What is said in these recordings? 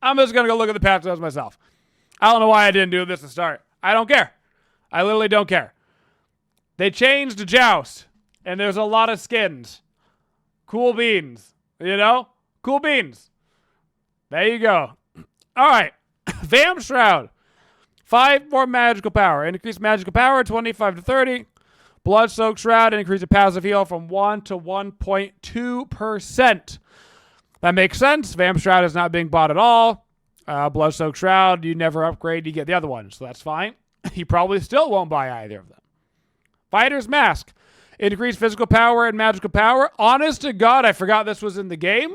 I'm just going to go look at the patch notes myself. I don't know why I didn't do this to start. I don't care. I literally don't care. They changed Joust, and there's a lot of skins. Cool beans. You know? Cool beans. There you go. All right. Vamp Shroud. 5 more magical power. Increase magical power 25 to 30. Blood Soaked Shroud. Increase the passive heal from 1 to 1.2%. That makes sense. Vamp Shroud is not being bought at all. Blood Soaked Shroud, you never upgrade, you get the other one, so that's fine. You probably still won't buy either of them. Fighter's Mask. Increase physical power and magical power. Honest to God, I forgot this was in the game.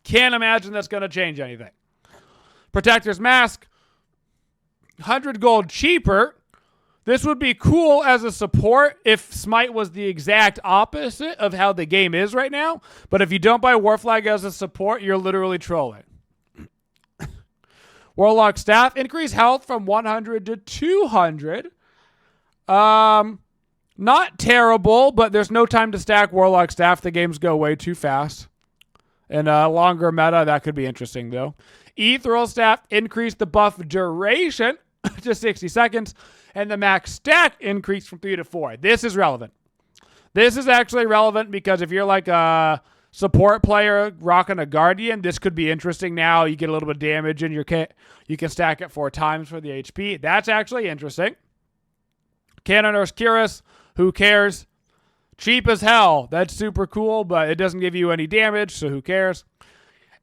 Can't imagine that's going to change anything. Protector's Mask. 100 gold cheaper. This would be cool as a support if Smite was the exact opposite of how the game is right now. But if you don't buy Warflag as a support, you're literally trolling. Warlock Staff. Increase health from 100 to 200. Not terrible, but there's no time to stack Warlock Staff. The games go way too fast. In a longer meta, that could be interesting, though. Ethereal Staff. Increase the buff duration to 60 seconds. And the max stack increased from 3 to 4. This is relevant. This is actually relevant because if you're like a support player rocking a Guardian, this could be interesting now. You get a little bit of damage in your kit. You can stack it 4 times for the HP. That's actually interesting. Cannoneer's Cuirass. Who cares? Cheap as hell. That's super cool, but it doesn't give you any damage, so who cares?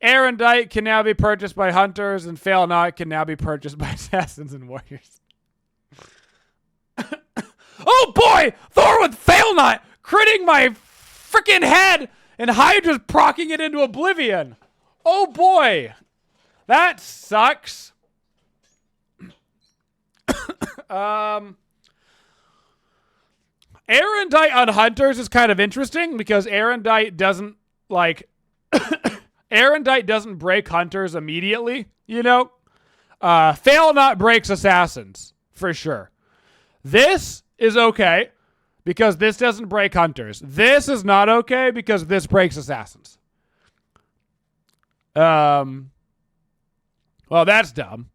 Erendite can now be purchased by Hunters, and Fail Not can now be purchased by Assassins and Warriors. Oh boy! Thor with Fail Not! Critting my freaking head and Hydra's procking it into oblivion. Oh boy! That sucks. Erendite on Hunters is kind of interesting because Erendite doesn't Erendite doesn't break Hunters immediately, you know? Fail Not breaks Assassins, for sure. This is okay because this doesn't break Hunters. This is not okay because this breaks Assassins. Well, that's dumb.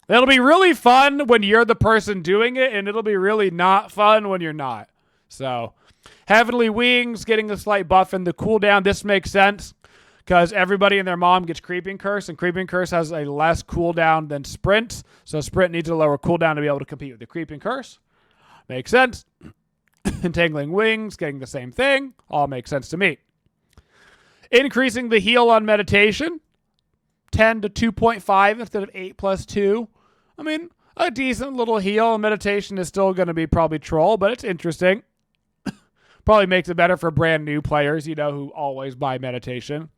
It'll be really fun when you're the person doing it, and it'll be really not fun when you're not. So, Heavenly Wings getting a slight buff in the cooldown. This makes sense because everybody and their mom gets Creeping Curse, and Creeping Curse has a less cooldown than Sprint. So Sprint needs a lower cooldown to be able to compete with the Creeping Curse. Makes sense. Entangling Wings, getting the same thing. All makes sense to me. Increasing the heal on meditation. 10 to 2.5 instead of 8 plus 2. I mean, a decent little heal. Meditation is still going to be probably troll, but it's interesting. Probably makes it better for brand new players, you know, who always buy meditation.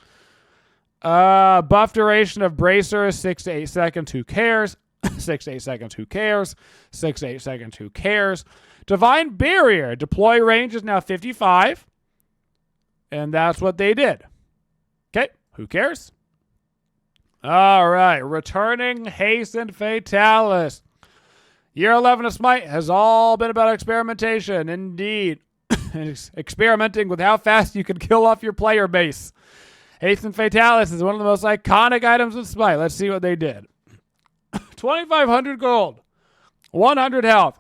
Buff duration of Bracer is 6 to 8 seconds. Who cares? 6 to 8 seconds. Who cares? 6 to 8 seconds. Who cares? Divine Barrier. Deploy range is now 55. And that's what they did. Okay. Who cares? All right. Returning Hastened Fatalis. Year 11 of Smite has all been about experimentation. Indeed. Experimenting with how fast you can kill off your player base. Hastened Fatalis is one of the most iconic items in Smite. Let's see what they did. 2,500 gold. 100 health.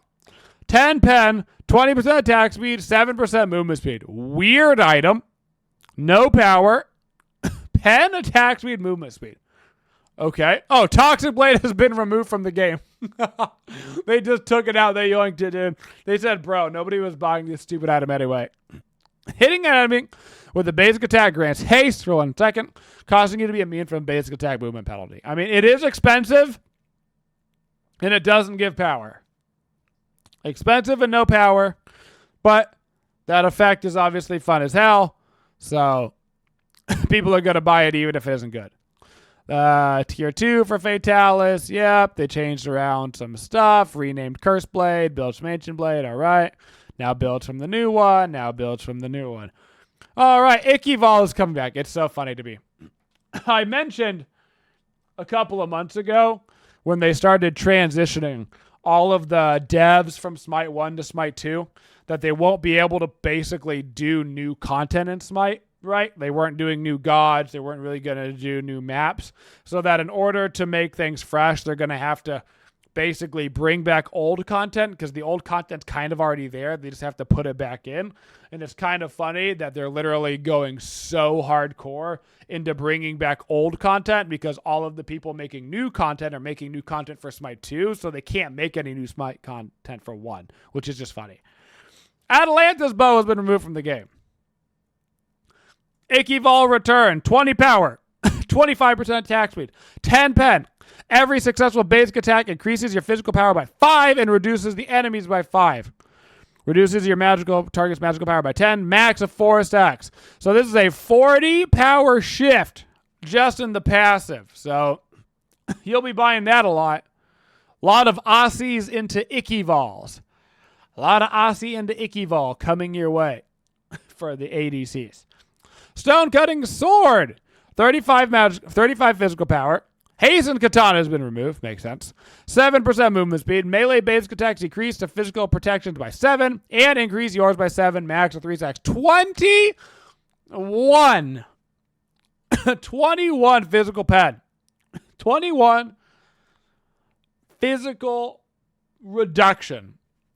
10 pen. 20% attack speed. 7% movement speed. Weird item. No power. Pen, attack speed, movement speed. Okay. Oh, Toxic Blade has been removed from the game. They just took it out. They yoinked it in. They said, bro, nobody was buying this stupid item anyway. Hitting an enemy with a basic attack grants haste for 1 second, causing you to be immune from basic attack movement penalty. I mean, it is expensive, and it doesn't give power. Expensive and no power, but that effect is obviously fun as hell, so people are going to buy it even if it isn't good. Tier 2 for Fatalis. Yep, they changed around some stuff. Renamed Curse Blade, builds from Ancient Blade. All right. Now builds from the new one. Now builds from the new one. All right, Ichivol is coming back. It's so funny to me. I mentioned a couple of months ago when they started transitioning all of the devs from Smite 1 to Smite 2 that they won't be able to basically do new content in Smite right? They weren't doing new gods. They weren't really going to do new maps. So that in order to make things fresh, they're going to have to basically bring back old content because the old content's kind of already there. They just have to put it back in. And it's kind of funny that they're literally going so hardcore into bringing back old content because all of the people making new content are making new content for Smite 2, so they can't make any new Smite content for 1, which is just funny. Atalanta's bow has been removed from the game. Ichivol return, 20 power, 25% attack speed, 10 pen. Every successful basic attack increases your physical power by 5 and reduces the enemies by 5. Reduces your target's magical power by 10. Max of 4 stacks. So this is a 40 power shift just in the passive. So you'll be buying that a lot. A lot of Aussies into Ichivols. A lot of Aussie into Ichivol coming your way for the ADCs. Stone Cutting Sword. 35 physical power. Hasten Katana has been removed. Makes sense. 7% movement speed. Melee basic attacks decrease to physical protections by 7 and increase yours by 7. Max of 3 stacks. 21. 21 physical pen. 21 physical reduction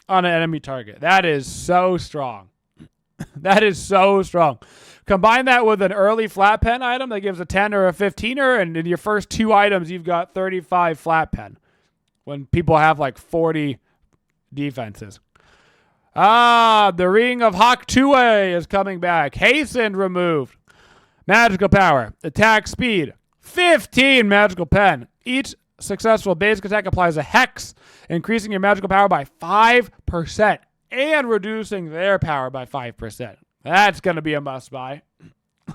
on an enemy target. That is so strong. That is so strong. Combine that with an early flat pen item that gives a 10 or a 15er, and in your first 2 items, you've got 35 flat pen when people have like 40 defenses. The Ring of Haktue is coming back. Hasten removed. Magical power. Attack speed. 15 magical pen. Each successful basic attack applies a hex, increasing your magical power by 5% and reducing their power by 5%. That's going to be a must-buy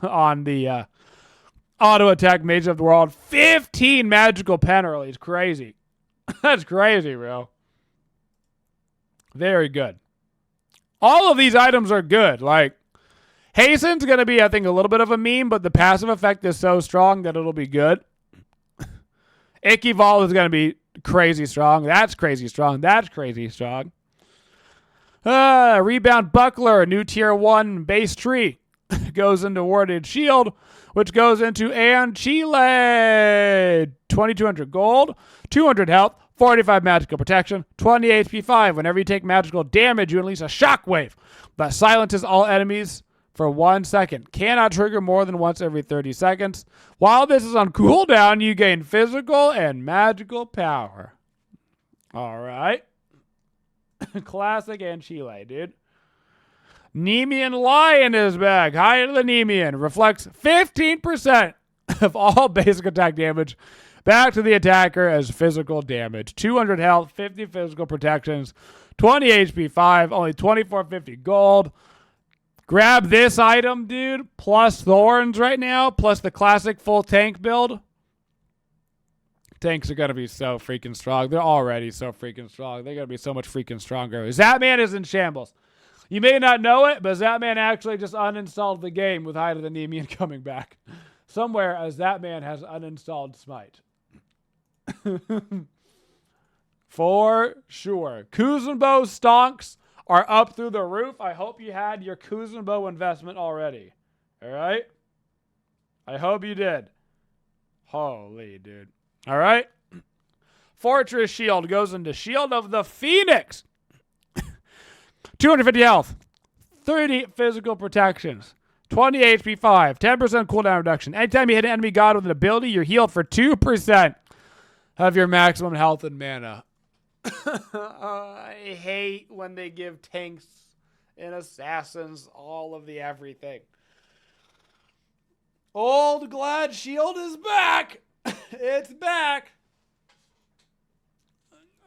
on the auto attack Mage of the World. 15 magical pen early. It's crazy. That's crazy, bro. Very good. All of these items are good. Like, Hasten's going to be, I think, a little bit of a meme, but the passive effect is so strong that it'll be good. Ichivol is going to be crazy strong. That's crazy strong. That's crazy strong. Rebound Buckler, new tier 1 base tree. Goes into Warded Shield, which goes into Anchile. 2,200 gold, 200 health, 45 magical protection, 20 HP 5. Whenever you take magical damage, you unleash a shockwave that silences all enemies for 1 second. Cannot trigger more than once every 30 seconds. While this is on cooldown, you gain physical and magical power. All right. Classic Anchile, dude. Nemean Lion is back. High of the Nemean reflects 15% of all basic attack damage back to the attacker as physical damage. 200 health, 50 physical protections, 20 HP 5, only 2450 gold. Grab this item, dude, plus Thorns right now, plus the classic full tank build. Tanks are going to be so freaking strong. They're already so freaking strong. They're going to be so much freaking stronger. Zatman is in shambles. You may not know it, but Zatman actually just uninstalled the game with Hide of the Nemean coming back. Somewhere, as Zatman has uninstalled Smite. For sure. Kuzenbo stonks are up through the roof. I hope you had your Kuzenbo investment already. All right? I hope you did. Holy, dude. All right. Fortress Shield goes into Shield of the Phoenix. 250 health. 30 physical protections. 20 HP 5. 10% cooldown reduction. Anytime you hit an enemy god with an ability, you're healed for 2% of your maximum health and mana. I hate when they give tanks and assassins all of the everything. Old Glad Shield is back. It's back.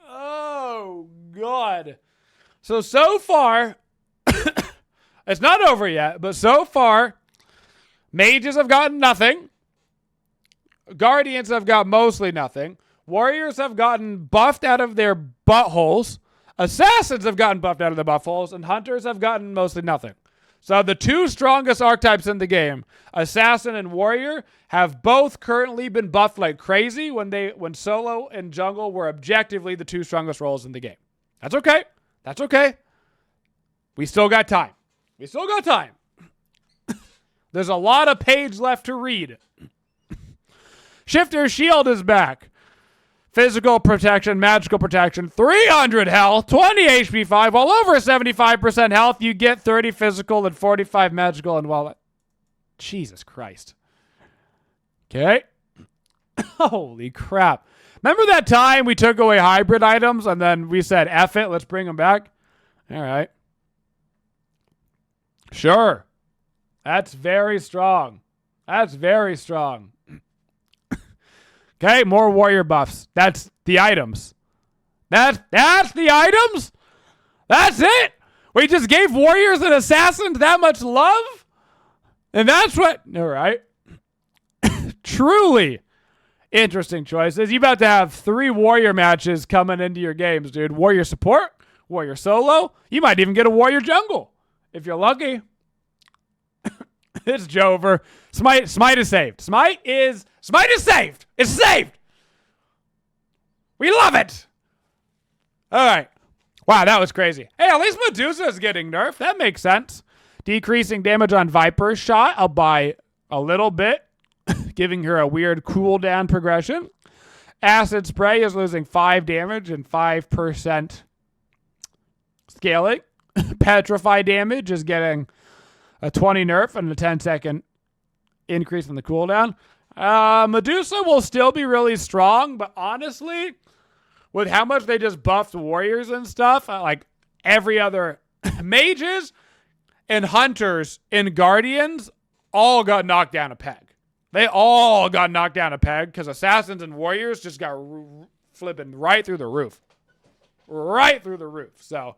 Oh, God. So far, it's not over yet, but so far, mages have gotten nothing. Guardians have got mostly nothing. Warriors have gotten buffed out of their buttholes. Assassins have gotten buffed out of their buttholes. And hunters have gotten mostly nothing. So the 2 strongest archetypes in the game, Assassin and Warrior, have both currently been buffed like crazy when Solo and Jungle were objectively the 2 strongest roles in the game. That's okay. That's okay. We still got time. We still got time. There's a lot of page left to read. Shifter Shield is back. Physical protection, magical protection, 300 health, 20 HP 5, all over 75% health. You get 30 physical and 45 magical and wallet. Jesus Christ. Okay. Holy crap. Remember that time we took away hybrid items and then we said, F it, let's bring them back? All right. Sure. That's very strong. That's very strong. Okay, more warrior buffs. That's the items. That's the items? That's it? We just gave warriors and assassins that much love? And that's what... All right. Truly interesting choices. You about to have 3 warrior matches coming into your games, dude. Warrior support, warrior solo. You might even get a warrior jungle if you're lucky. It's Jover. Smite is saved. Smite is saved. It's saved. We love it. All right. Wow, that was crazy. Hey, at least Medusa is getting nerfed. That makes sense. Decreasing damage on Viper's shot by a little bit, giving her a weird cooldown progression. Acid Spray is losing 5 damage and 5% scaling. Petrify damage is getting a 20 nerf and a 10-second increase in the cooldown. Medusa will still be really strong, but honestly, with how much they just buffed warriors and stuff, like every other mages and hunters and guardians all got knocked down a peg. They all got knocked down a peg because assassins and warriors just got flipping right through the roof. Right through the roof. So...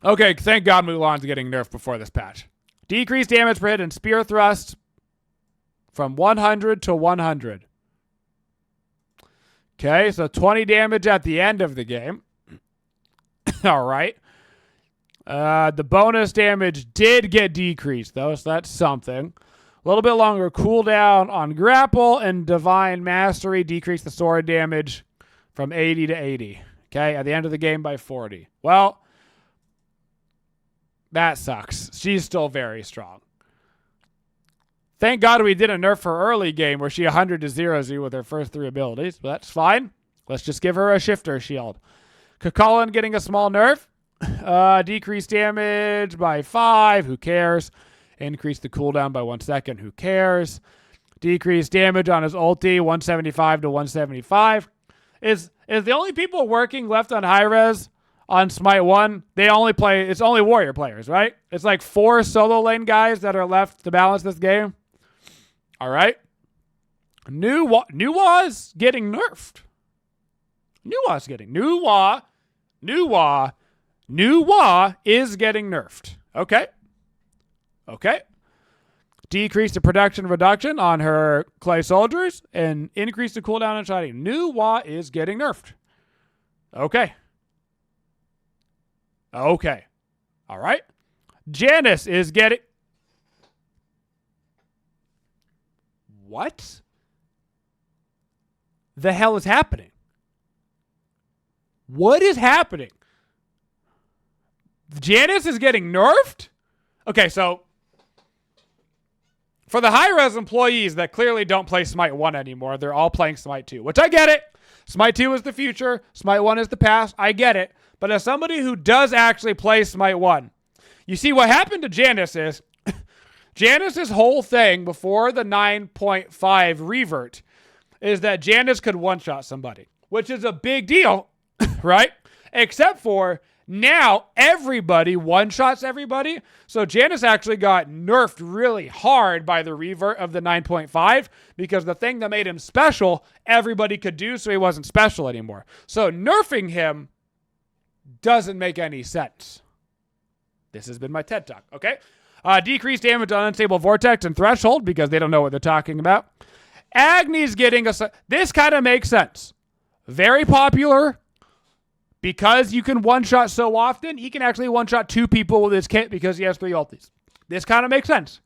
Okay, thank God Mulan's getting nerfed before this patch. Decreased damage per hit and spear thrust from 100 to 100. Okay, so 20 damage at the end of the game. All right. The bonus damage did get decreased, though, so that's something. A little bit longer cooldown on grapple and divine mastery decreased the sword damage from 80 to 80. Okay, at the end of the game by 40. Well... that sucks. She's still very strong. Thank God we didn't nerf her early game where she 100 to 0 with her first 3 abilities. But that's fine. Let's just give her a shifter shield. Kakalin getting a small nerf. Decreased damage by 5. Who cares? Increase the cooldown by 1 second. Who cares? Decreased damage on his ulti, 175 to 175. Is the only people working left on high res on Smite 1, it's only warrior players, right? It's like 4 solo lane guys that are left to balance this game. All right. Nuwa is getting nerfed. Nuwa is getting nerfed. Okay. Decrease the production reduction on her clay soldiers and increase the cooldown on shining. Nuwa is getting nerfed. Okay. All right. Janice is getting... What the hell is happening? What is happening? Janice is getting nerfed? Okay, so for the high-res employees that clearly don't play Smite 1 anymore, they're all playing Smite 2, which I get it. Smite 2 is the future. Smite 1 is the past. I get it. But as somebody who does actually play Smite 1, you see what happened to Janice is Janice's whole thing before the 9.5 revert is that Janice could one-shot somebody, which is a big deal, right? Except for now everybody one-shots everybody. So Janice actually got nerfed really hard by the revert of the 9.5 because the thing that made him special, everybody could do, so he wasn't special anymore. So nerfing him doesn't make any sense. This has been my TED Talk, okay? Decreased damage on Unstable Vortex and Threshold because they don't know what they're talking about. Agni's getting this kind of makes sense. Very popular because you can one-shot so often. He can actually one-shot 2 people with his kit because he has 3 ultis. This kind of makes sense.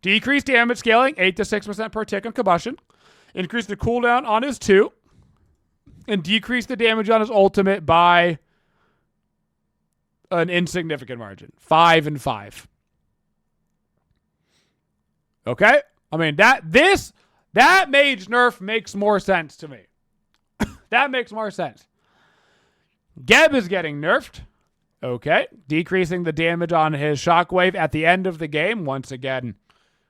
Decreased damage scaling, 8 to 6% per tick on combustion. Increase the cooldown on his 2. And decrease the damage on his ultimate by an insignificant margin. 5 and 5. Okay? I mean, that mage nerf makes more sense to me. That makes more sense. Geb is getting nerfed. Okay. Decreasing the damage on his shockwave at the end of the game. Once again,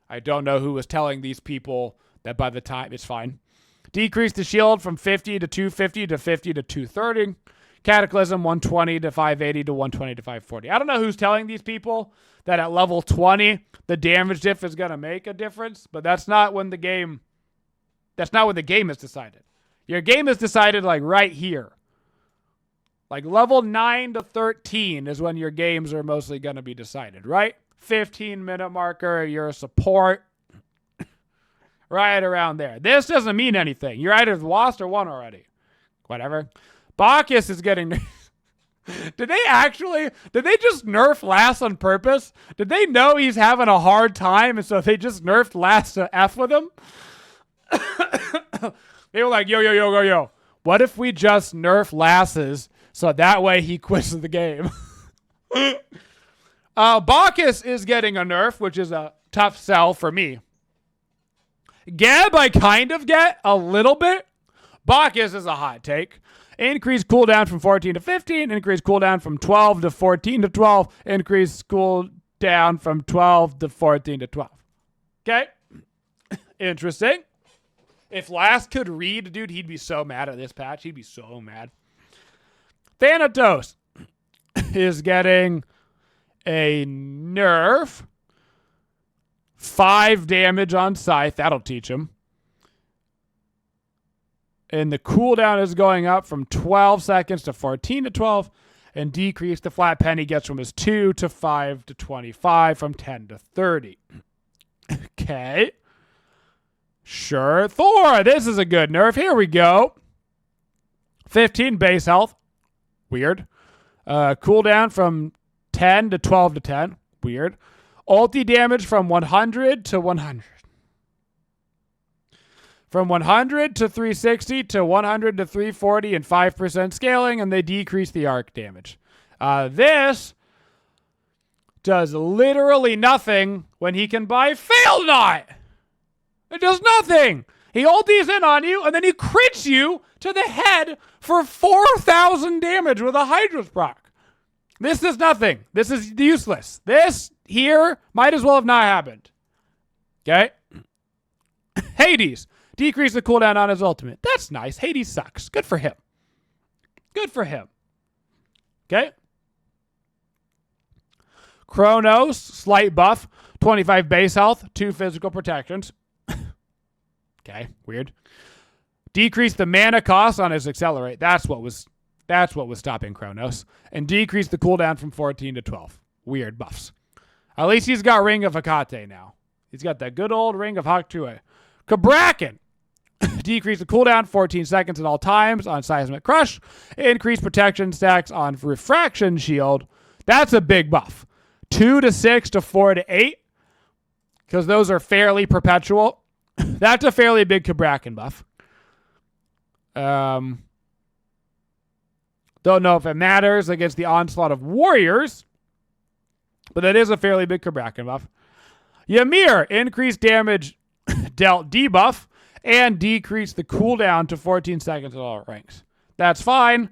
I don't know who was telling these people that by the time it's fine. Decrease the shield from 50 to 250 to 50 to 230. Cataclysm 120 to 580 to 120 to 540. I don't know who's telling these people that at level 20 the damage diff is going to make a difference, but that's not when the game is decided. Your game is decided like right here. Like level 9 to 13 is when your games are mostly going to be decided, right? 15-minute marker, you're a support. Right around there. This doesn't mean anything. You're either lost or won already. Whatever. Bacchus is getting... Did they just nerf Lass on purpose? Did they know he's having a hard time and so they just nerfed Lass to F with him? They were like, yo. What if we just nerf Lasses so that way he quits the game? Bacchus is getting a nerf, which is a tough sell for me. Geb, I kind of get a little bit. Bacchus is a hot take. Increase cooldown from 14 to 15. Increase cooldown from 12 to 14 to 12. Increase cooldown from 12 to 14 to 12. Okay. Interesting. If Lass could read, dude, he'd be so mad at this patch. He'd be so mad. Thanatos is getting a nerf. 5 damage on Scythe. That'll teach him. And the cooldown is going up from 12 seconds to 14 to 12. And decrease the flat pen he gets from his 2 to 5 to 25 from 10 to 30. Okay. Sure. Thor, this is a good nerf. Here we go. 15 base health. Weird. Cooldown from 10 to 12 to 10. Weird. Ulti damage from 100 to 100. From 100 to 360 to 100 to 340 and 5% scaling, and they decrease the arc damage. This does literally nothing when he can buy Fail Not. It does nothing. He ultis in on you, and then he crits you to the head for 4,000 damage with a Hydra's proc. This is nothing. This is useless. This here might as well have not happened. Okay? Hades. Decrease the cooldown on his ultimate. That's nice. Hades sucks. Good for him. Good for him. Okay? Chronos. Slight buff. 25 base health. 2 physical protections. Okay. Weird. Decrease the mana cost on his accelerate. That's what was stopping Chronos. And decrease the cooldown from 14 to 12. Weird buffs. At least he's got Ring of Hecate now. He's got that good old Ring of Hecate. Kabrakan. Decrease the cooldown 14 seconds at all times on Seismic Crush. Increase protection stacks on Refraction Shield. That's a big buff. 2 to 6 to 4 to 8. Because those are fairly perpetual. That's a fairly big Kabrakan buff. Don't know if it matters against the onslaught of warriors. But that is a fairly big Kabrakan buff. Ymir, increased damage dealt debuff and decrease the cooldown to 14 seconds at all ranks. That's fine.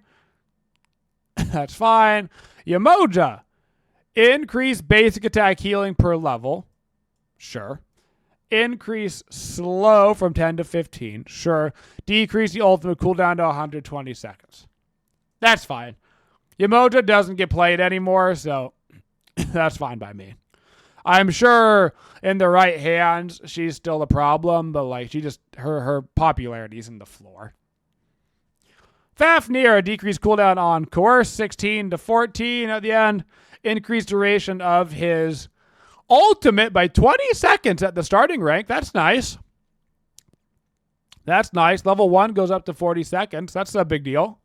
That's fine. Yamoja, increase basic attack healing per level. Sure. Increase slow from 10 to 15. Sure. Decrease the ultimate cooldown to 120 seconds. That's fine. Yamoja doesn't get played anymore, so that's fine by me. I'm sure in the right hands, she's still a problem, but like she just her popularity's in the floor. Fafnir, decreased cooldown on Coerce 16 to 14 at the end. Increased duration of his ultimate by 20 seconds at the starting rank. That's nice. That's nice. Level 1 goes up to 40 seconds. That's a big deal.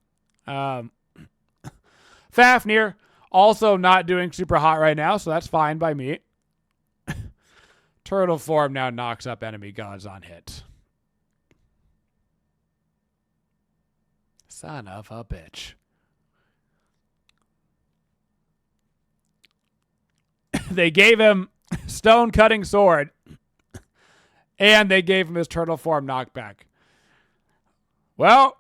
Fafnir, also not doing super hot right now, so that's fine by me. Turtle form now knocks up enemy gods on hit. Son of a bitch. They gave him stone cutting sword And they gave him his turtle form knockback. Well,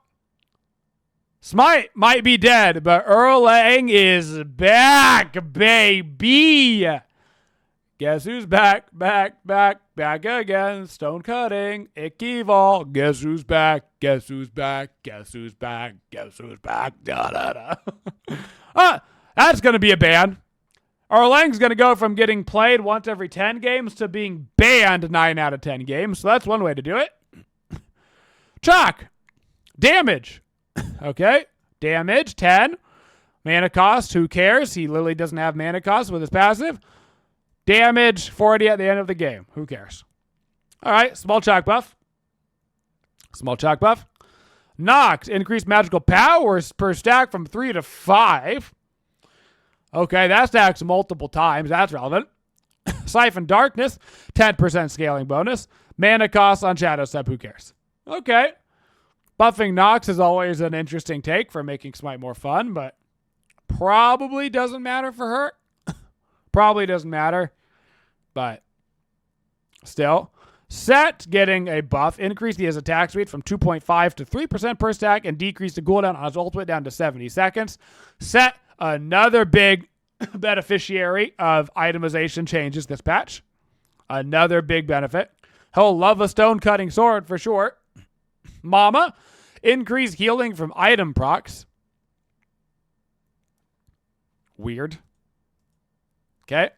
Smite might be dead, but Erlang is back, baby. Guess who's back again? Stone cutting, Icky Vol. Guess who's back? Guess who's back? Guess who's back? Guess who's back? Da da da. That's gonna be a ban. Erlang's gonna go from getting played once every 10 games to being banned 9 out of 10 games. So that's one way to do it. Chalk. Damage. Okay. Damage 10. Mana cost. Who cares? He literally doesn't have mana cost with his passive. Damage 40 at the end of the game. Who cares? All right. Small chalk buff. Small chalk buff. Nox. Increased magical powers per stack from 3 to 5. Okay. That stacks multiple times. That's relevant. Siphon Darkness. 10% scaling bonus. Mana cost on Shadow Step. Who cares? Okay. Buffing Nox is always an interesting take for making Smite more fun, but probably doesn't matter for her. Probably doesn't matter, but still. Set getting a buff. Increase his attack speed from 2.5 to 3% per stack and decrease the cooldown on his ultimate down to 70 seconds. Set, another big beneficiary of itemization changes this patch. Another big benefit. He'll love a stone cutting sword for sure. Mama, increase healing from item procs. Weird. Okay.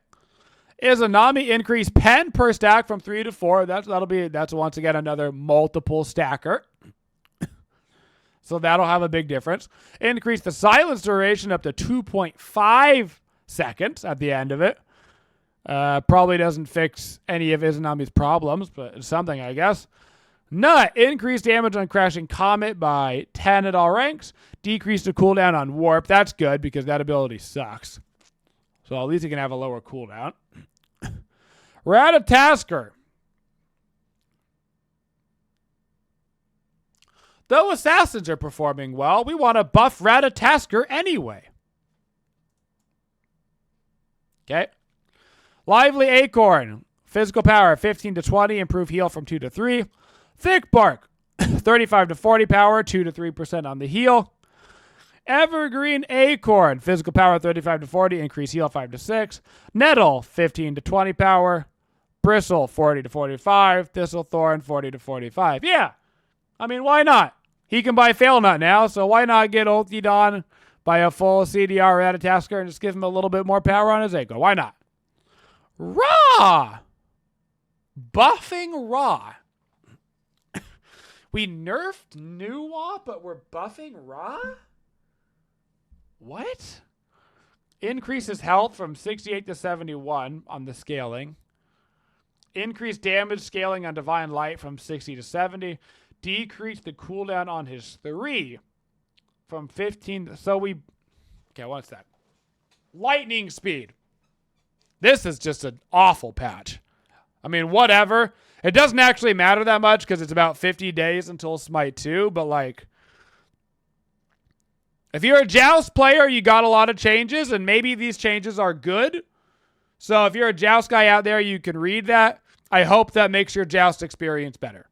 Izanami, increase pen per stack from 3 to 4. That's once again another multiple stacker. So that'll have a big difference. Increase the silence duration up to 2.5 seconds at the end of it. Probably doesn't fix any of Izanami's problems, but it's something, I guess. Nut, increase damage on Crashing Comet by 10 at all ranks. Decrease the cooldown on Warp. That's good because that ability sucks. So at least you can have a lower cooldown. Ratatasker. Though assassins are performing well, we want to buff Ratatasker anyway. Okay. Lively Acorn. Physical power 15 to 20. Improve heal from 2 to 3. Thick Bark, 35 to 40 power, 2 to 3% on the heal. Evergreen Acorn, physical power 35 to 40, increase heal 5 to 6. Nettle, 15 to 20 power. Bristle, 40 to 45. Thistlethorn, 40 to 45. Yeah, I mean, why not? He can buy Fail Nut now, so why not get ultied on by a full CDR Ratatasker and just give him a little bit more power on his Acorn? Why not? Raw! Buffing Raw. We nerfed Nuwa, but we're buffing Ra? What? Increases health from 68 to 71 on the scaling. Increase damage scaling on Divine Light from 60 to 70. Decrease the cooldown on his 3 from 15. So we... Okay, what's that? Lightning Speed. This is just an awful patch. I mean, whatever. It doesn't actually matter that much because it's about 50 days until Smite 2, but like, if you're a Joust player, you got a lot of changes, and maybe these changes are good. So if you're a Joust guy out there, you can read that. I hope that makes your Joust experience better.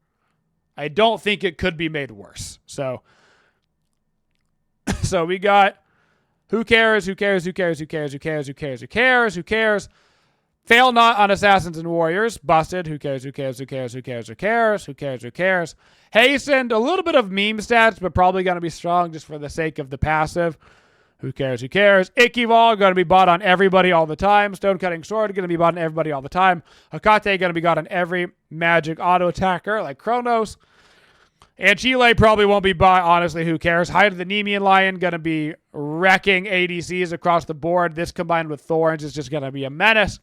I don't think it could be made worse. So we got who cares, who cares, who cares, who cares, who cares, who cares, who cares, who cares. Fail Not on Assassins and Warriors. Busted. Who cares? Who cares? Who cares? Who cares? Who cares? Who cares? Who cares? Hastened. A little bit of meme stats, but probably going to be strong just for the sake of the passive. Who cares? Who cares? Icky Vol going to be bought on everybody all the time. Stone Cutting Sword going to be bought on everybody all the time. Hakate going to be bought on every magic auto attacker like Kronos. And Chile probably won't be bought. Honestly, who cares? Hide of the Nemean Lion going to be wrecking ADCs across the board. This combined with Thorns is just going to be a menace.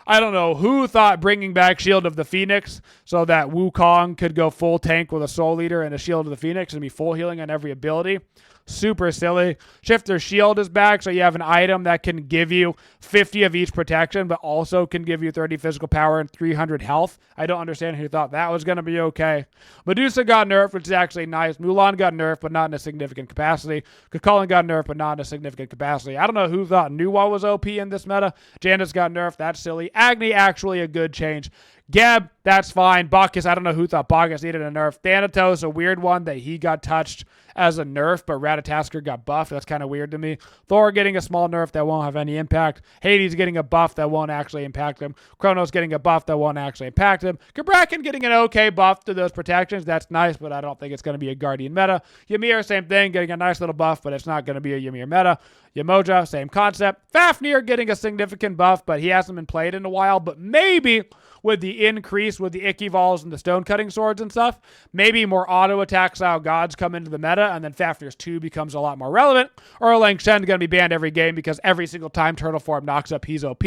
I don't know who thought bringing back Shield of the Phoenix so that Wukong could go full tank with a Soul Eater and a Shield of the Phoenix and be full healing on every ability. Super silly. Shifter Shield is back, so you have an item that can give you 50 of each protection, but also can give you 30 physical power and 300 health. I don't understand who thought that was going to be okay. Medusa got nerfed, which is actually nice. Mulan got nerfed, but not in a significant capacity. Kukulkan got nerfed, but not in a significant capacity. I don't know who thought Nuwa was OP in this meta. Janus got nerfed. That's silly. Agni, actually a good change. Geb, that's fine. Bacchus, I don't know who thought Bacchus needed a nerf. Thanatos, a weird one that he got touched as a nerf, but Ratatasker got buffed. That's kind of weird to me. Thor getting a small nerf that won't have any impact. Hades getting a buff that won't actually impact him. Chronos getting a buff that won't actually impact him. Kabrakan getting an okay buff to those protections. That's nice, but I don't think it's going to be a Guardian meta. Ymir, same thing, getting a nice little buff, but it's not going to be a Ymir meta. Yamoja, same concept. Fafnir getting a significant buff, but he hasn't been played in a while. But maybe with the increase with the Icky-Vols and the stone-cutting swords and stuff, maybe more auto-attack style gods come into the meta, and then Fafnir's 2 becomes a lot more relevant. Or Lang Shen going to be banned every game because every single time Turtle Form knocks up, he's OP.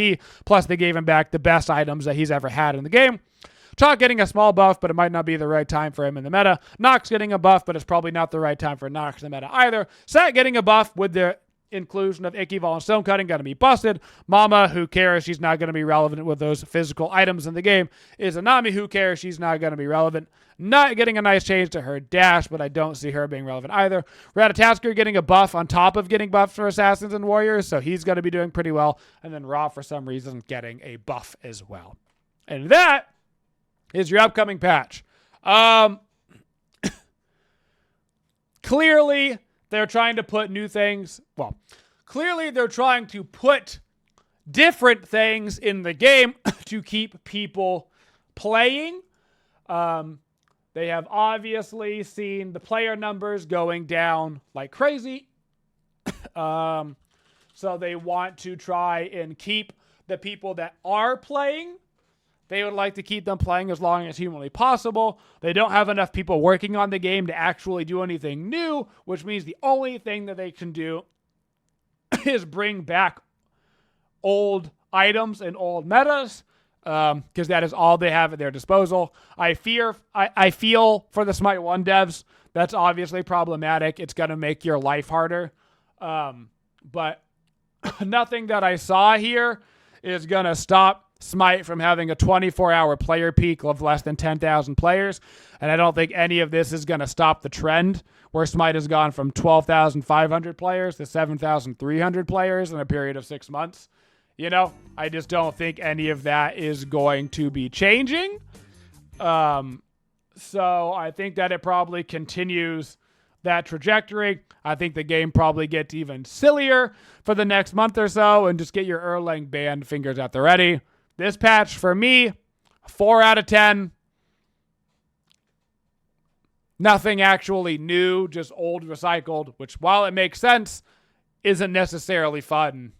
Plus, they gave him back the best items that he's ever had in the game. Chalk getting a small buff, but it might not be the right time for him in the meta. Nox getting a buff, but it's probably not the right time for Nox in the meta either. Set getting a buff with the inclusion of Icky-Vol and Stone Cutting, going to be busted. Mama, who cares? She's not going to be relevant with those physical items in the game. Izanami, who cares? She's not going to be relevant. Not getting a nice change to her dash, but I don't see her being relevant either. Ratatasker getting a buff on top of getting buffs for Assassins and Warriors, so he's going to be doing pretty well. And then Ra, for some reason, getting a buff as well. And that is your upcoming patch. Clearly, they're trying to put new things. Well, clearly they're trying to put different things in the game to keep people playing. They have obviously seen the player numbers going down like crazy. So they want to try and keep the people that are playing. They would like to keep them playing as long as humanly possible. They don't have enough people working on the game to actually do anything new, which means the only thing that they can do is bring back old items and old metas, because that is all they have at their disposal. I feel for the Smite 1 devs, that's obviously problematic. It's going to make your life harder. But nothing that I saw here is going to stop Smite from having a 24-hour player peak of less than 10,000 players. And I don't think any of this is going to stop the trend where Smite has gone from 12,500 players to 7,300 players in a period of 6 months. You know, I just don't think any of that is going to be changing. So I think that it probably continues that trajectory. I think the game probably gets even sillier for the next month or so, and just get your Erlang banned fingers at the ready. This patch, for me, 4 out of 10. Nothing actually new, just old recycled, which, while it makes sense, isn't necessarily fun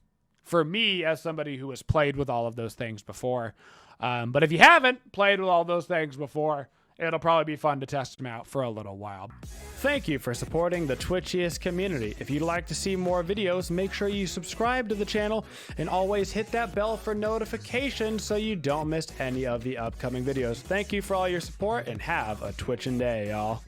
for me as somebody who has played with all of those things before. But if you haven't played with all those things before, it'll probably be fun to test them out for a little while. Thank you for supporting the Twitchiest community. If you'd like to see more videos, make sure you subscribe to the channel and always hit that bell for notifications so you don't miss any of the upcoming videos. Thank you for all your support and have a Twitchin' day, y'all.